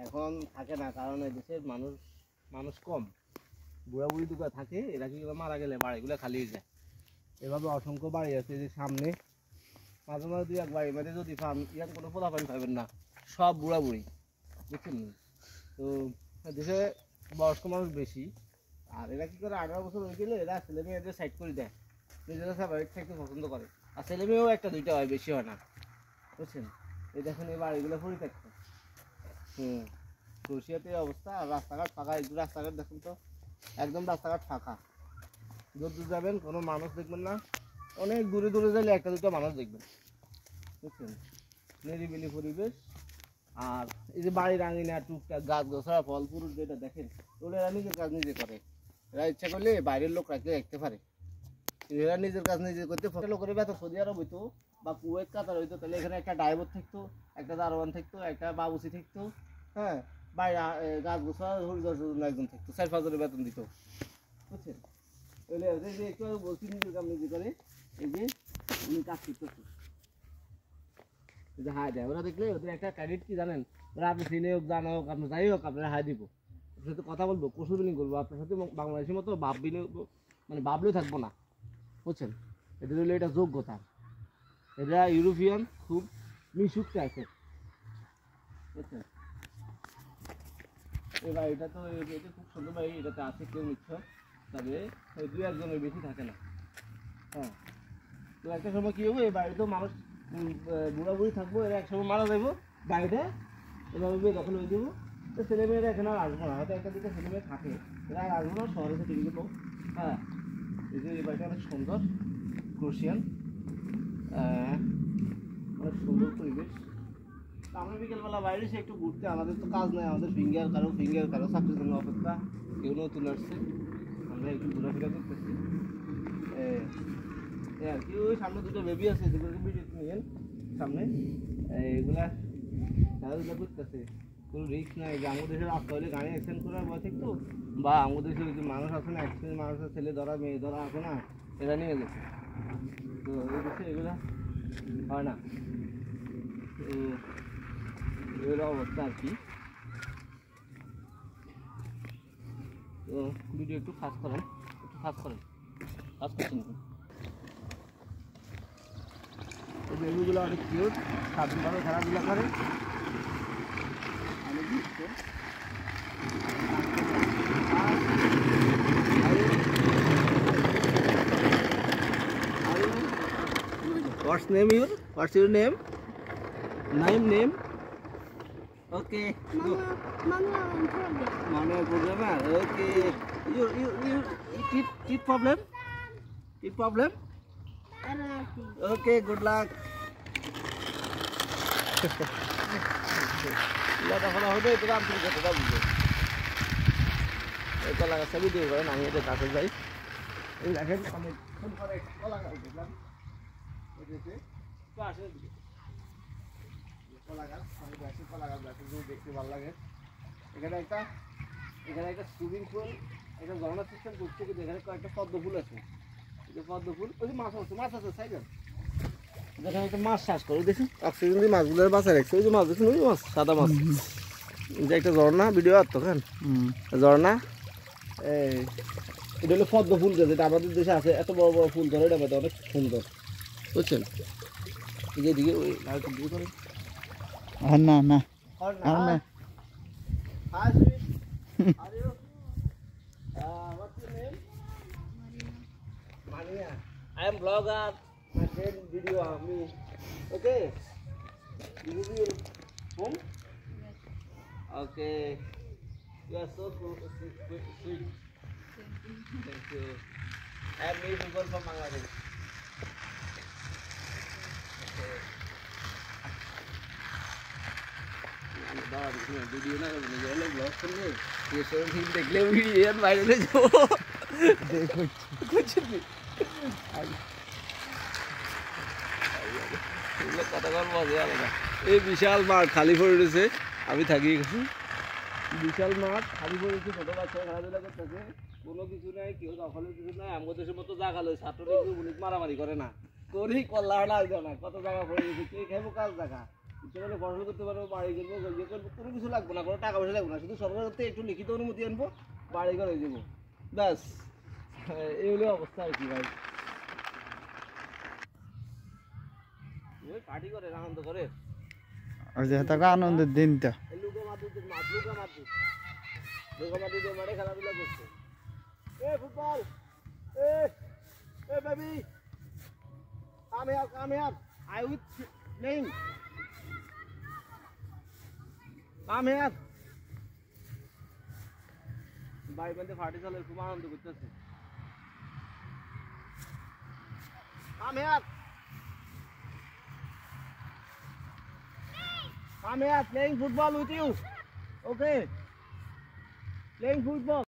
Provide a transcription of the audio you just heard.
এখন থাকে না, কারণ এই দেশের মানুষ কম, বুড়া বুড়ি দুটো থাকে, এরা কি মারা গেলে বাড়িগুলো খালি হয়ে যায়। এভাবে অসংখ্য বাড়ি আছে যে সামনে, মাঝে মাঝে দুই এক বাড়ি মানে যদি পান ইয়ার কোনো পোলাপান পাবেন না, সব বুড়া বুড়ি, বুঝছেন। তো দেশে বয়স্ক মানুষ বেশি, আর এরা কি করে 18 বছর হয়ে গেলে এরা ছেলে মেয়েদের সাইড করে দেয়, নিজেরা স্বাভাবিক থাকতে পছন্দ করে, আর ছেলে মেয়েও একটা দুইটা হয়, বেশি হয় না, বুঝছেন। এই দেখেন এই বাড়িগুলো পরিত্যক্ত। ক্রোয়েশিয়াতে এই অবস্থা। আর রাস্তাঘাট ফাঁকা, একটু রাস্তাঘাট দেখুন তো, একদম রাস্তাঘাট ফাঁকা, দূর দূর যাবেন কোনো মানুষ দেখবেন না, অনেক দূরে দূরে গেলে একটা দুটো মানুষ দেখবেন, বুঝছেন। নিরিবিলি পরিবেশ। আর এই যে বাড়ির আঙিনা টুকটাক গাছ গোছাড়া ফল ফুল যেটা দেখেন, ওগুলো এরা নিজের কাজ নিজে করে। এরা ইচ্ছা করলে বাইরের লোক রাখতে রাখতে পারে, এরা নিজের কাজ নিজে করতে। লোকের বেতন সৌদি আরব হইতো বা কুয়েত কাতার হইতো, তাহলে এখানে একটা ড্রাইভার থাকতো, একটা দারোয়ান থাকতো, একটা বাবুসি থাকতো, হ্যাঁ, বাইরে গাছ গোছা একজন থাকতো, 4-5 বেতন দিত, বুঝছেন। এই যে একটু বলছি নিজের কাজ নিজে করে, এই যে উনি কাজ করতেছে, হাই দেয় ওরা, দেখলে ওদের একটা ক্রেডিট কি জানেন, ওরা আপনি সিনে হোক জানা হোক আপনার যাই হোক, আপনারা হাই দিব, আপনার সাথে কথা বলবো, কসু বিলিং করবো, আপনার সাথে বাংলাদেশের মতো ভাব বিলিং মানে ভাবলেও থাকবো না, বুঝছেন। এদের হলো এটা যোগ্যতা, এরা ইউরোপিয়ান খুব মিশুক টাইপের, বুঝছেন। এই বাড়িটা তো এটা খুব সুন্দর বাড়ি, এটাতে আছে কেউ নিচ্ছ, তবে ওই 2-1 জনের বেশি থাকে না। হ্যাঁ, তো একটা সময় কী হবো, এই বাড়িতেও মানুষ বুড়া বুড়ি থাকবো, এরা একসময় মারা যাবো, বাড়িটা এভাবে দখল হয়ে যাবো। তো ছেলেমেয়েরা এখানে আর আসবো না, হয়তো একটা দুটো ছেলেমেয়ে থাকে, এরা আর আসবো না, শহরে থেকে গেলো। হ্যাঁ, এই যে এই বাড়িটা অনেক সুন্দর, ক্রোয়েশিয়ান, অনেক সুন্দর পরিবেশ। আমরা বিকেলবেলা বাইরে এসে একটু ঘুরতে, আমাদের তো কাজ নেই, আমাদের ফিঙ্গার কারো চাকরির জন্য অপেক্ষা, কেউ নতুন আসছে, আমরা একটু ঘোরাফেরা করতেছি আর কি। ওই সামনে দুটো বেবি আছে, দুটোকে ভিডিও নিয়েন সামনে, এগুলা খেলাধুলা করতেছে, কোনো রিস্ক নাই। যে আমাদের দেশের রাস্তা হলে গাড়ি অ্যাক্সিডেন্ট করার ভয় থাকতো, বা আমাদের দেশে যে মানুষ আছে না, অ্যাক্সিডেন্ট মানুষের ছেলে ধরা মেয়ে ধরা আছে না, এরা নিয়ে গেছে। তো এই দেশে এগুলা হয় না, এর অবস্থা আর কি। তো ভিডিও একটু কাজ করেন, কাজ করছেন। এই বেবিগুলো অনেক কিউট, স্বাধীনভাবে খেলাধুলা করে, অনেক দুষ্ট। What's your name? Name? Okay. Mama programmer. Okay. You teeth problem? Teeth problem? Okay. Good luck. লেখাপড়া হবে তো রাম তুমি কতটা বুঝবে। এই কলা গাছ ছবি দিয়ে করেন, আমি এটা কাছে যাই। এই দেখেন অনেকক্ষণ পরে কলা গাছ দেখলাম, কলা গাছ দেখতে ভালো লাগে। এখানে একটা সুইমিং পুল, একটা ঝর্ণা সিস্টেম করছে, কিন্তু এখানে কয়েকটা পদ্ম ফুল আছে, পদ্ম ফুল, ওই যে মাছ আছে সাইকেল, যেখানে একটা মাছ চাষ করে দেখুন, অক্সিজেন দিয়ে মাছগুলো বাঁচায় রাখছে, ওই যে মাছ দেখুন, ওই মাছ সাদা মাছ, যে একটা ঝর্ণা ভিডিও আর তখন ঝর্ণা। এটা হলো পদ্ম ফুল, যেটা আমাদের দেশে আছে, এত বড় বড় ফুল ধরে, এটা অনেক সুন্দর, বুঝছেন। এদিকে ওই লাইট দিয়ে করে না Hi, sweet. How are you? What's your name? Mania. I am vlogger. My friend video of me. Okay. This is your home? Yes. Okay. You are so sweet. Thank you. I am many people from Bangladesh. Okay. Video না করবেন, blog করলে দেখলে video বাইরে যাবো, কথা বল মজা আলাদা। এই বিশাল মাঠ খালি পড়ে রয়েছে, আমি থাকি গেছি, বিশাল মাঠ খালি পড়ে রয়েছে, ছোটো বাচ্চা খেলাধুলা করতেছে, কোনো কিছু নাই, কেউ দখলের কিছু নাই। আমাদের দেশের মতো জায়গা লয়, ছাত্ররা পুলিশ মারামারি করে না, করি কল্যাণ আসবে না, কত জায়গা পড়ে গেছে, কে খাইবো কাজ জায়গা, ইচ্ছে করলে পড়াশোনা করতে পারবো, বাড়ি করবো, ইয়ে করবো, কোনো কিছু লাগবে না, কোনো টাকা পয়সা লাগবে না, শুধু সরকারের থেকে একটু লিখিত অনুমতি আনবো, বাড়ি ঘর হয়ে যাবো, ব্যাস। এই হলো অবস্থা আর কি ভাই। পার্টি করে, আনন্দ করে, ওই যে তাকে আনন্দের দিনটা। লুকা মারতে মারে খেলাধুলা করছে। এ ফুটবল, এ baby, come here, I will playing, come here। ভাই বন্ধে পার্টি চলে, খুব আনন্দ করতেছে। Come here, playing football with you, okay, playing football।